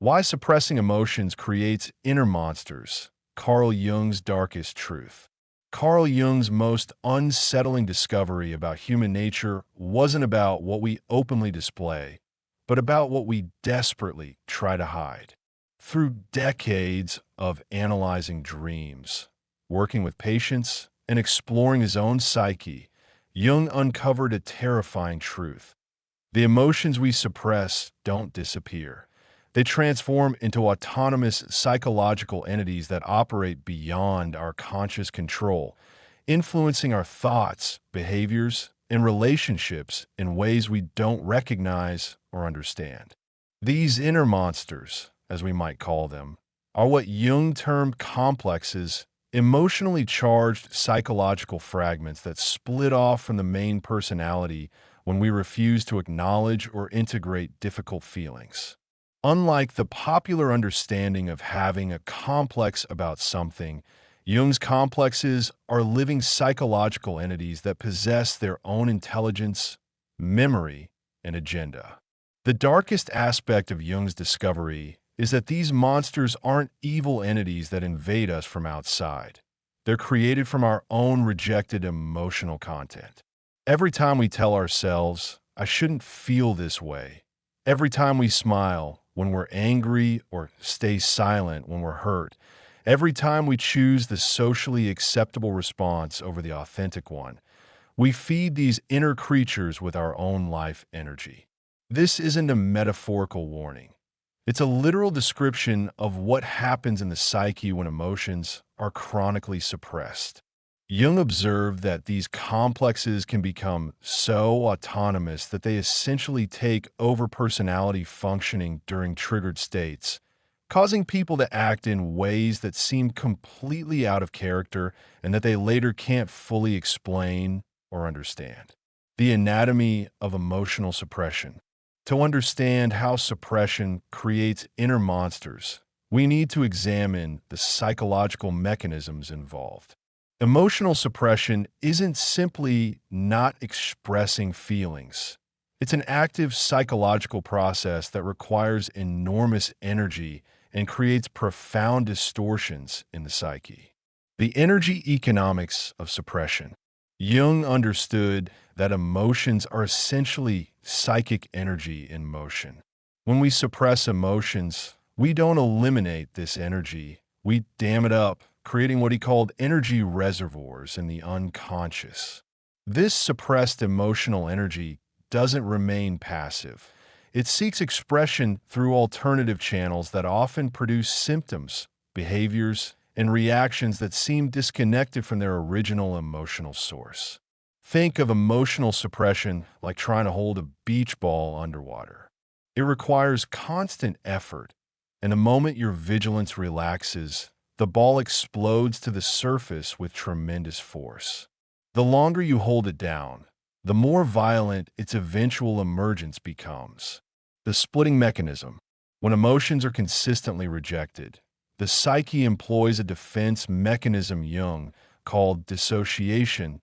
Why suppressing emotions creates inner monsters. Carl Jung's darkest truth. Carl Jung's most unsettling discovery about human nature wasn't about what we openly display, but about what we desperately try to hide. Through decades of analyzing dreams, working with patients, and exploring his own psyche, Jung uncovered a terrifying truth. The emotions we suppress don't disappear. They transform into autonomous psychological entities that operate beyond our conscious control, influencing our thoughts, behaviors, and relationships in ways we don't recognize or understand. These inner monsters, as we might call them, are what Jung termed complexes, emotionally charged psychological fragments that split off from the main personality when we refuse to acknowledge or integrate difficult feelings. Unlike the popular understanding of having a complex about something, Jung's complexes are living psychological entities that possess their own intelligence, memory, and agenda. The darkest aspect of Jung's discovery is that these monsters aren't evil entities that invade us from outside. They're created from our own rejected emotional content. Every time we tell ourselves, "I shouldn't feel this way," every time we smile when we're angry or stay silent when we're hurt, every time we choose the socially acceptable response over the authentic one, we feed these inner creatures with our own life energy. This isn't a metaphorical warning. It's a literal description of what happens in the psyche when emotions are chronically suppressed. Jung observed that these complexes can become so autonomous that they essentially take over personality functioning during triggered states, causing people to act in ways that seem completely out of character and that they later can't fully explain or understand. The anatomy of emotional suppression. To understand how suppression creates inner monsters, we need to examine the psychological mechanisms involved. Emotional suppression isn't simply not expressing feelings. It's an active psychological process that requires enormous energy and creates profound distortions in the psyche. The energy economics of suppression. Jung understood that emotions are essentially psychic energy in motion. When we suppress emotions, we don't eliminate this energy, we dam it up, creating what he called energy reservoirs in the unconscious. This suppressed emotional energy doesn't remain passive. It seeks expression through alternative channels that often produce symptoms, behaviors, and reactions that seem disconnected from their original emotional source. Think of emotional suppression like trying to hold a beach ball underwater. It requires constant effort, and the moment your vigilance relaxes, the ball explodes to the surface with tremendous force. The longer you hold it down, the more violent its eventual emergence becomes. The splitting mechanism. When emotions are consistently rejected, the psyche employs a defense mechanism Jung called dissociation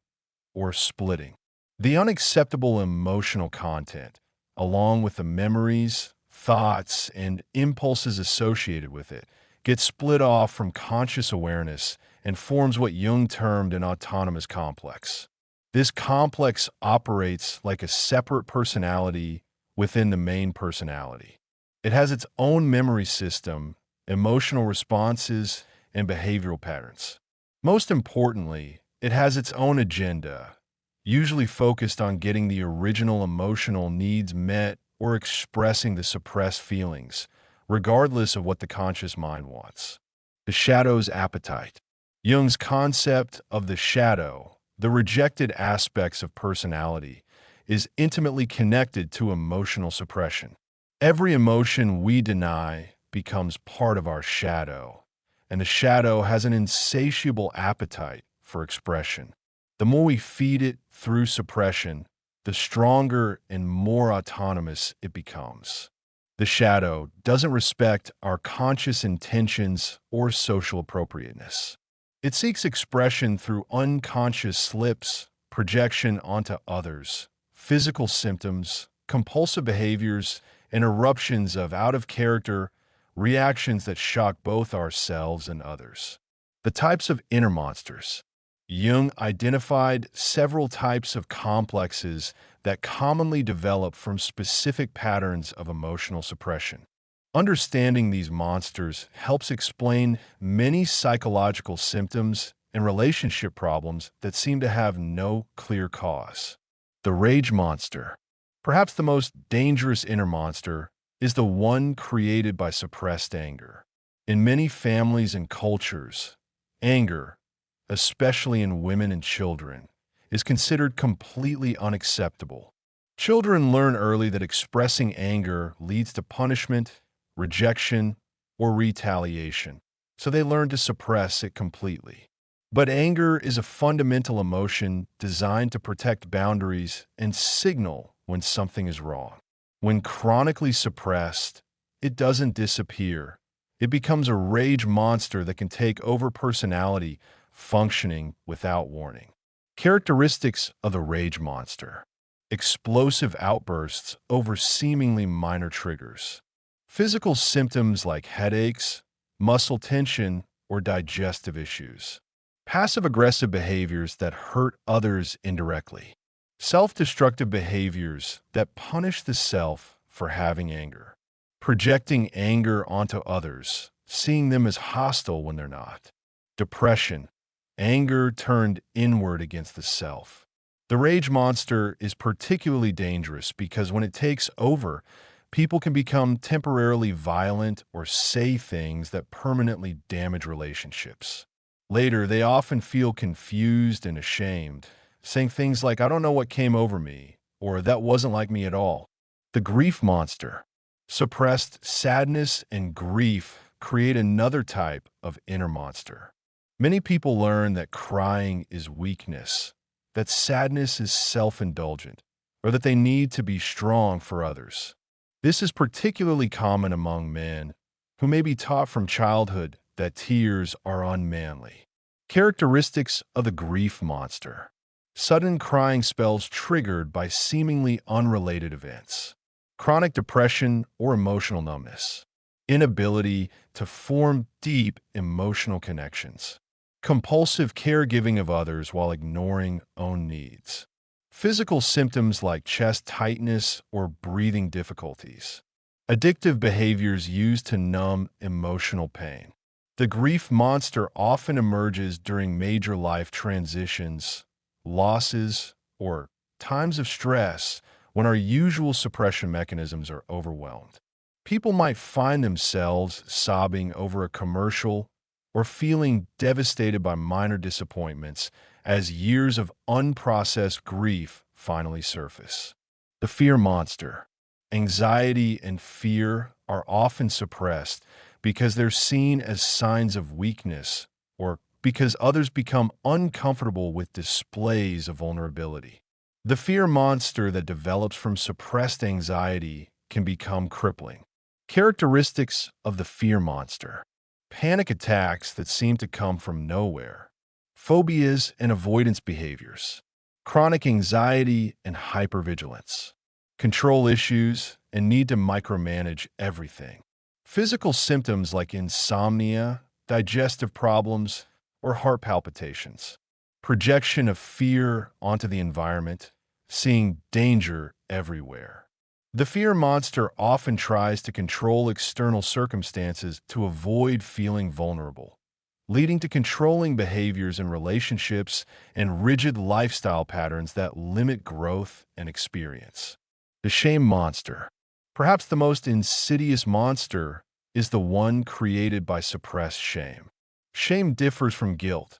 or splitting. The unacceptable emotional content, along with the memories, thoughts, and impulses associated with it, gets split off from conscious awareness and forms what Jung termed an autonomous complex. This complex operates like a separate personality within the main personality. It has its own memory system, emotional responses, and behavioral patterns. Most importantly, it has its own agenda, usually focused on getting the original emotional needs met or expressing the suppressed feelings, regardless of what the conscious mind wants. The shadow's appetite. Jung's concept of the shadow, the rejected aspects of personality, is intimately connected to emotional suppression. Every emotion we deny becomes part of our shadow, and the shadow has an insatiable appetite for expression. The more we feed it through suppression, the stronger and more autonomous it becomes. The shadow doesn't respect our conscious intentions or social appropriateness. It seeks expression through unconscious slips, projection onto others, physical symptoms, compulsive behaviors, and eruptions of out-of-character, reactions that shock both ourselves and others. The types of inner monsters. Jung identified several types of complexes that commonly develop from specific patterns of emotional suppression. Understanding these monsters helps explain many psychological symptoms and relationship problems that seem to have no clear cause. The rage monster. Perhaps the most dangerous inner monster is the one created by suppressed anger. In many families and cultures, anger, especially in women and children, is considered completely unacceptable. Children learn early that expressing anger leads to punishment, rejection, or retaliation, so they learn to suppress it completely. But anger is a fundamental emotion designed to protect boundaries and signal when something is wrong. When chronically suppressed, it doesn't disappear. It becomes a rage monster that can take over personality, functioning without warning. Characteristics of the rage monster. Explosive outbursts over seemingly minor triggers. Physical symptoms like headaches, muscle tension, or digestive issues. Passive-aggressive behaviors that hurt others indirectly. Self-destructive behaviors that punish the self for having anger. Projecting anger onto others, seeing them as hostile when they're not. Depression. Anger turned inward against the self. The rage monster is particularly dangerous because when it takes over, people can become temporarily violent or say things that permanently damage relationships. Later, they often feel confused and ashamed, saying things like, "I don't know what came over me," or "that wasn't like me at all." The grief monster. Suppressed sadness and grief create another type of inner monster. Many people learn that crying is weakness, that sadness is self-indulgent, or that they need to be strong for others. This is particularly common among men who may be taught from childhood that tears are unmanly. Characteristics of the grief monster. Sudden crying spells triggered by seemingly unrelated events. Chronic depression or emotional numbness. Inability to form deep emotional connections. Compulsive caregiving of others while ignoring own needs. Physical symptoms like chest tightness or breathing difficulties. Addictive behaviors used to numb emotional pain. The grief monster often emerges during major life transitions, losses, or times of stress when our usual suppression mechanisms are overwhelmed. People might find themselves sobbing over a commercial or feeling devastated by minor disappointments as years of unprocessed grief finally surface. The fear monster. Anxiety and fear are often suppressed because they're seen as signs of weakness or because others become uncomfortable with displays of vulnerability. The fear monster that develops from suppressed anxiety can become crippling. Characteristics of the fear monster. Panic attacks that seem to come from nowhere. Phobias and avoidance behaviors. Chronic anxiety and hypervigilance. Control issues and need to micromanage everything. Physical symptoms like insomnia, digestive problems, or heart palpitations. Projection of fear onto the environment, seeing danger everywhere. The fear monster often tries to control external circumstances to avoid feeling vulnerable, leading to controlling behaviors in relationships and rigid lifestyle patterns that limit growth and experience. The shame monster. Perhaps the most insidious monster is the one created by suppressed shame. Shame differs from guilt.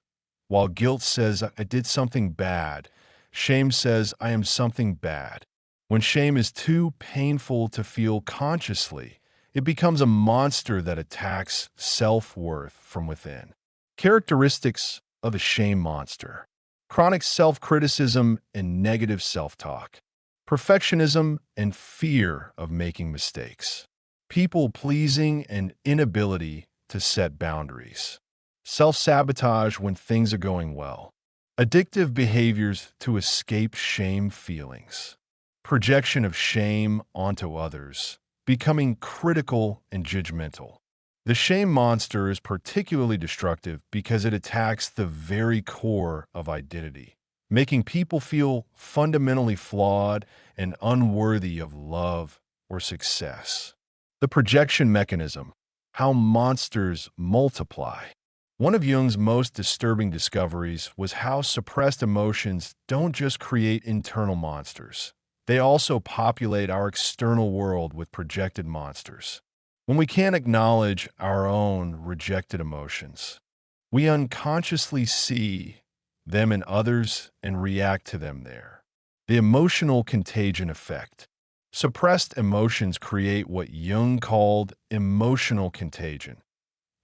While guilt says, "I did something bad," shame says, "I am something bad." When shame is too painful to feel consciously, it becomes a monster that attacks self-worth from within. Characteristics of the shame monster. Chronic self-criticism and negative self-talk. Perfectionism and fear of making mistakes. People-pleasing and inability to set boundaries. Self-sabotage when things are going well. Addictive behaviors to escape shame feelings. Projection of shame onto others, becoming critical and judgmental. The shame monster is particularly destructive because it attacks the very core of identity, making people feel fundamentally flawed and unworthy of love or success. The projection mechanism, how monsters multiply. One of Jung's most disturbing discoveries was how suppressed emotions don't just create internal monsters. They also populate our external world with projected monsters. When we can't acknowledge our own rejected emotions, we unconsciously see them in others and react to them there. The emotional contagion effect. Suppressed emotions create what Jung called emotional contagion,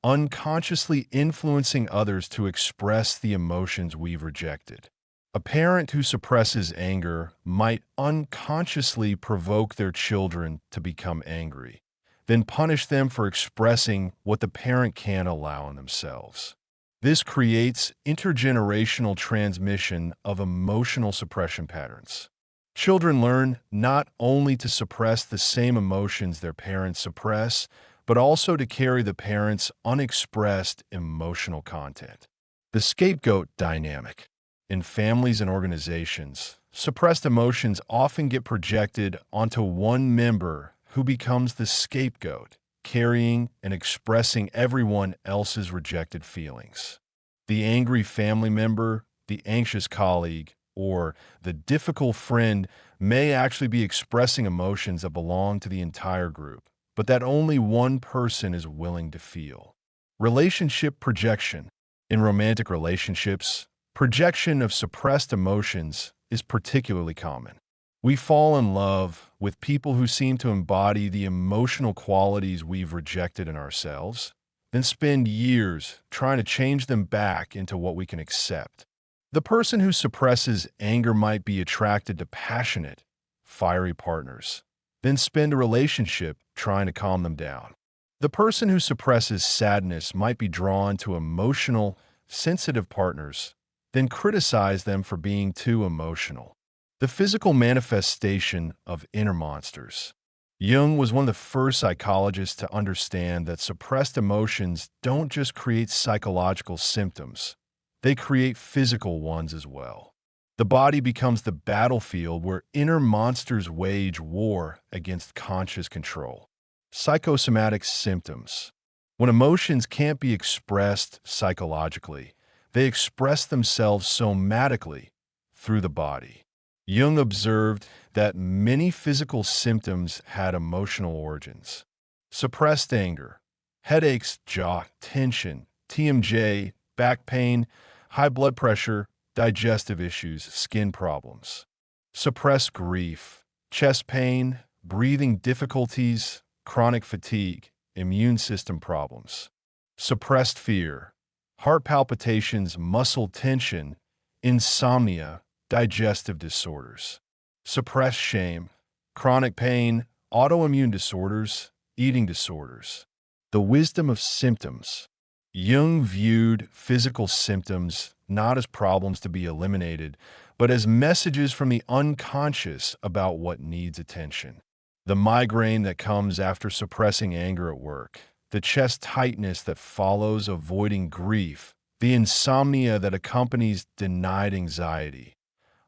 unconsciously influencing others to express the emotions we've rejected. A parent who suppresses anger might unconsciously provoke their children to become angry, then punish them for expressing what the parent can't allow in themselves. This creates intergenerational transmission of emotional suppression patterns. Children learn not only to suppress the same emotions their parents suppress, but also to carry the parents' unexpressed emotional content. The scapegoat dynamic. In families and organizations, suppressed emotions often get projected onto one member who becomes the scapegoat, carrying and expressing everyone else's rejected feelings. The angry family member, the anxious colleague, or the difficult friend may actually be expressing emotions that belong to the entire group, but that only one person is willing to feel. Relationship projection. In romantic relationships, projection of suppressed emotions is particularly common. We fall in love with people who seem to embody the emotional qualities we've rejected in ourselves, then spend years trying to change them back into what we can accept. The person who suppresses anger might be attracted to passionate, fiery partners, then spend a relationship trying to calm them down. The person who suppresses sadness might be drawn to emotional, sensitive partners, then criticize them for being too emotional. The physical manifestation of inner monsters. Jung was one of the first psychologists to understand that suppressed emotions don't just create psychological symptoms, they create physical ones as well. The body becomes the battlefield where inner monsters wage war against conscious control. Psychosomatic symptoms. When emotions can't be expressed psychologically, they express themselves somatically through the body. Jung observed that many physical symptoms had emotional origins. Suppressed anger, headaches, jaw tension, TMJ, back pain, high blood pressure, digestive issues, skin problems. Suppressed grief, chest pain, breathing difficulties, chronic fatigue, immune system problems. Suppressed fear, heart palpitations, muscle tension, insomnia, digestive disorders. Suppressed shame, chronic pain, autoimmune disorders, eating disorders. The wisdom of symptoms. Jung viewed physical symptoms not as problems to be eliminated, but as messages from the unconscious about what needs attention. The migraine that comes after suppressing anger at work, the chest tightness that follows avoiding grief, the insomnia that accompanies denied anxiety.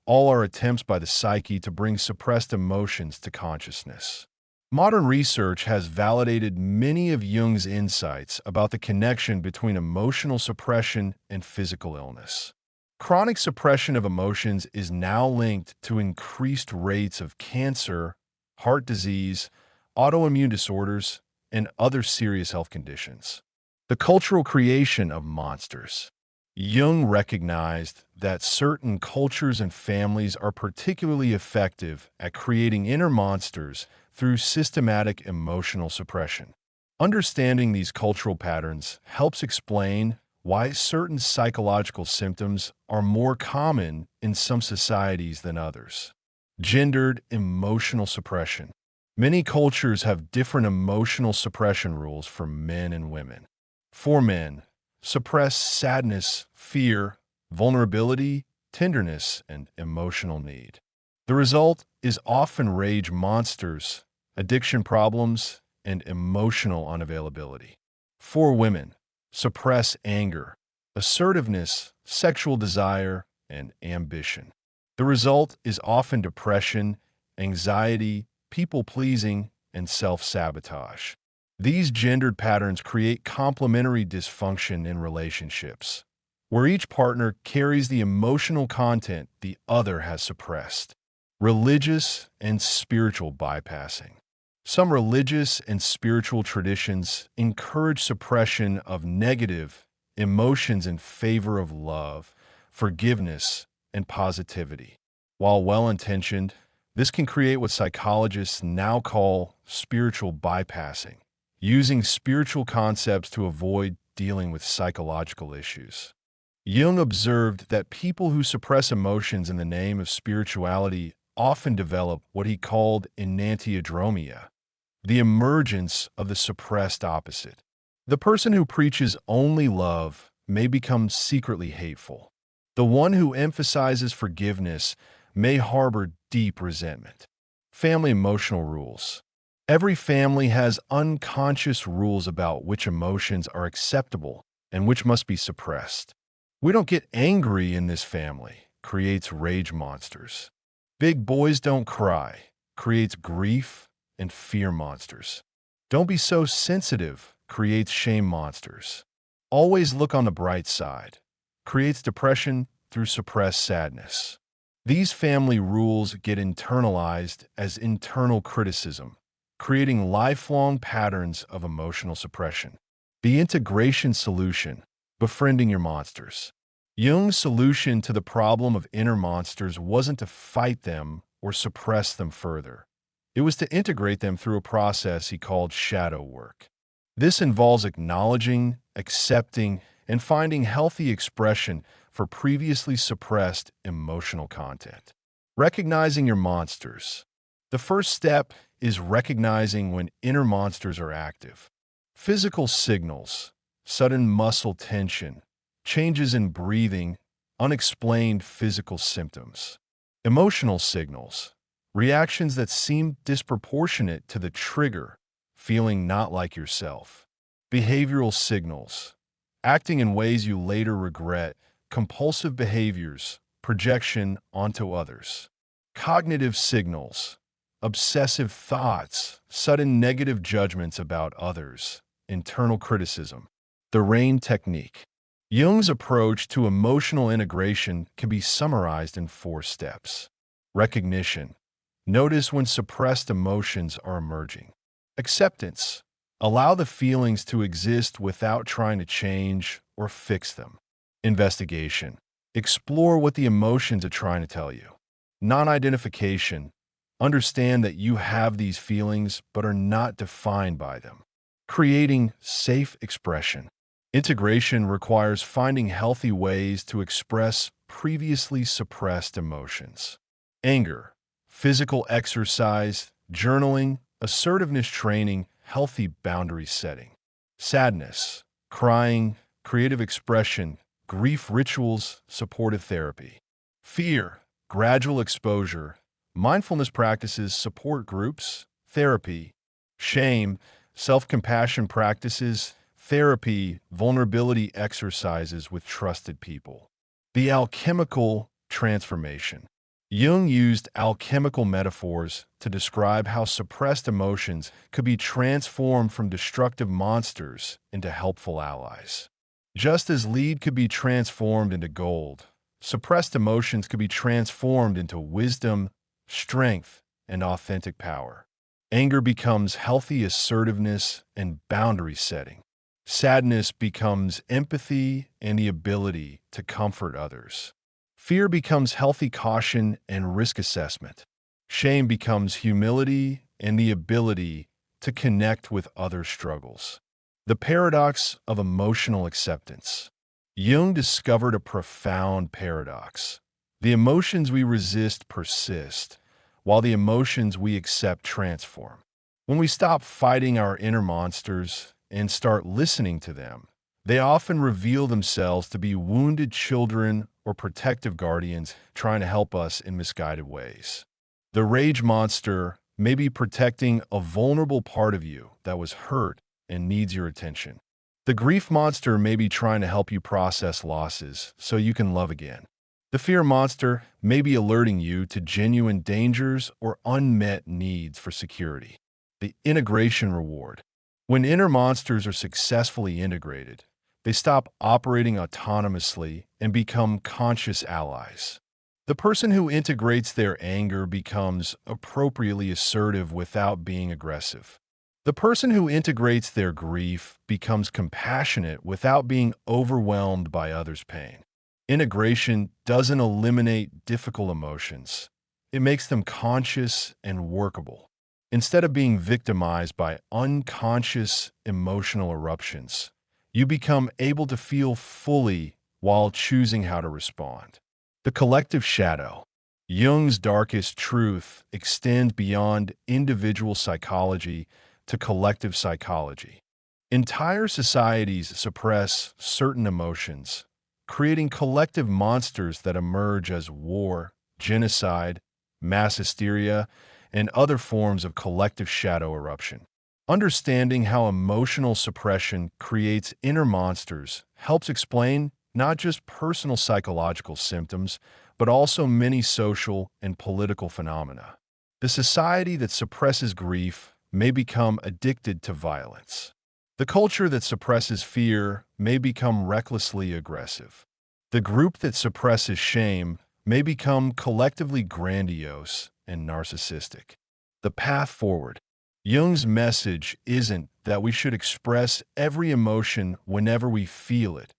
All are attempts by the psyche to bring suppressed emotions to consciousness. Modern research has validated many of Jung's insights about the connection between emotional suppression and physical illness. Chronic suppression of emotions is now linked to increased rates of cancer, heart disease, autoimmune disorders, and other serious health conditions. The cultural creation of monsters. Jung recognized that certain cultures and families are particularly effective at creating inner monsters through systematic emotional suppression. Understanding these cultural patterns helps explain why certain psychological symptoms are more common in some societies than others. Gendered emotional suppression. Many cultures have different emotional suppression rules for men and women. For men, suppress sadness, fear, vulnerability, tenderness, and emotional need. The result is often rage monsters, addiction problems, and emotional unavailability. For women, suppress anger, assertiveness, sexual desire, and ambition. The result is often depression, anxiety, people-pleasing, and self-sabotage. These gendered patterns create complementary dysfunction in relationships, where each partner carries the emotional content the other has suppressed. Religious and spiritual bypassing. Some religious and spiritual traditions encourage suppression of negative emotions in favor of love, forgiveness, and positivity. While well-intentioned, this can create what psychologists now call spiritual bypassing, using spiritual concepts to avoid dealing with psychological issues. Jung observed that people who suppress emotions in the name of spirituality often develop what he called enantiodromia, the emergence of the suppressed opposite. The person who preaches only love may become secretly hateful. The one who emphasizes forgiveness may harbor deep resentment. Family emotional rules. Every family has unconscious rules about which emotions are acceptable and which must be suppressed. "We don't get angry in this family," creates rage monsters. "Big boys don't cry," creates grief and fear monsters. "Don't be so sensitive," creates shame monsters. "Always look on the bright side," creates depression through suppressed sadness. These family rules get internalized as internal criticism, creating lifelong patterns of emotional suppression. The integration solution, befriending your monsters. Jung's solution to the problem of inner monsters wasn't to fight them or suppress them further. It was to integrate them through a process he called shadow work. This involves acknowledging, accepting, and finding healthy expression for previously suppressed emotional content. Recognizing your monsters. The first step is recognizing when inner monsters are active. Physical signals, sudden muscle tension, changes in breathing, unexplained physical symptoms. Emotional signals, reactions that seem disproportionate to the trigger, feeling not like yourself. Behavioral signals, acting in ways you later regret, compulsive behaviors, projection onto others. Cognitive signals, obsessive thoughts, sudden negative judgments about others, internal criticism. The RAIN technique. Jung's approach to emotional integration can be summarized in 4 steps. Recognition. Notice when suppressed emotions are emerging. Acceptance. Allow the feelings to exist without trying to change or fix them. Investigation. Explore what the emotions are trying to tell you. Non-identification. Understand that you have these feelings but are not defined by them. Creating safe expression. Integration requires finding healthy ways to express previously suppressed emotions. Anger, physical exercise, journaling, assertiveness training, healthy boundary setting. Sadness, crying, creative expression, grief rituals, supportive therapy. Fear, gradual exposure, mindfulness practices, support groups, therapy. Shame, self-compassion practices, therapy, vulnerability exercises with trusted people. The alchemical transformation. Jung used alchemical metaphors to describe how suppressed emotions could be transformed from destructive monsters into helpful allies. Just as lead could be transformed into gold, suppressed emotions could be transformed into wisdom, strength, and authentic power. Anger becomes healthy assertiveness and boundary setting. Sadness becomes empathy and the ability to comfort others. Fear becomes healthy caution and risk assessment. Shame becomes humility and the ability to connect with other struggles. The paradox of emotional acceptance. Jung discovered a profound paradox. The emotions we resist persist, while the emotions we accept transform. When we stop fighting our inner monsters and start listening to them, they often reveal themselves to be wounded children or protective guardians trying to help us in misguided ways. The rage monster may be protecting a vulnerable part of you that was hurt and needs your attention. The grief monster may be trying to help you process losses so you can love again. The fear monster may be alerting you to genuine dangers or unmet needs for security. The integration reward. When inner monsters are successfully integrated, they stop operating autonomously and become conscious allies. The person who integrates their anger becomes appropriately assertive without being aggressive. The person who integrates their grief becomes compassionate without being overwhelmed by others' pain. Integration doesn't eliminate difficult emotions. It makes them conscious and workable. Instead of being victimized by unconscious emotional eruptions, you become able to feel fully while choosing how to respond. The collective shadow. Jung's darkest truth extends beyond individual psychology to collective psychology. Entire societies suppress certain emotions, creating collective monsters that emerge as war, genocide, mass hysteria, and other forms of collective shadow eruption. Understanding how emotional suppression creates inner monsters helps explain not just personal psychological symptoms, but also many social and political phenomena. The society that suppresses grief may become addicted to violence. The culture that suppresses fear may become recklessly aggressive. The group that suppresses shame may become collectively grandiose and narcissistic. The path forward. Jung's message isn't that we should express every emotion whenever we feel it.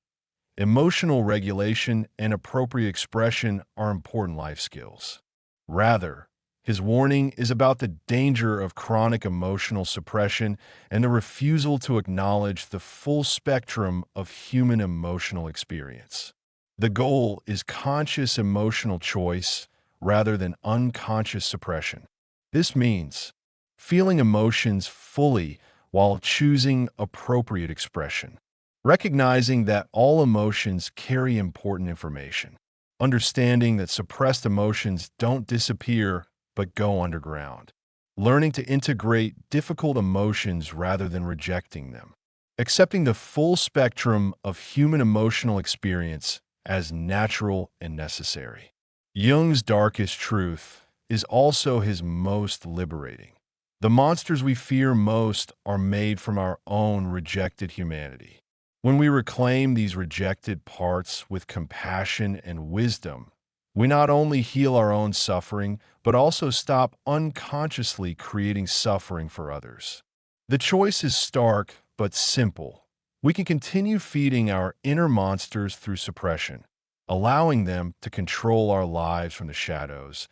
Emotional regulation and appropriate expression are important life skills. Rather, his warning is about the danger of chronic emotional suppression and the refusal to acknowledge the full spectrum of human emotional experience. The goal is conscious emotional choice rather than unconscious suppression. This means feeling emotions fully while choosing appropriate expression. Recognizing that all emotions carry important information. Understanding that suppressed emotions don't disappear but go underground. Learning to integrate difficult emotions rather than rejecting them. Accepting the full spectrum of human emotional experience as natural and necessary. Jung's darkest truth is also his most liberating. The monsters we fear most are made from our own rejected humanity. When we reclaim these rejected parts with compassion and wisdom, we not only heal our own suffering, but also stop unconsciously creating suffering for others. The choice is stark but simple. We can continue feeding our inner monsters through suppression, allowing them to control our lives from the shadows,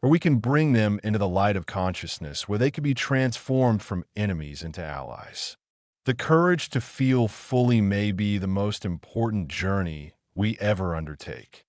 or we can bring them into the light of consciousness where they can be transformed from enemies into allies. The courage to feel fully may be the most important journey we ever undertake.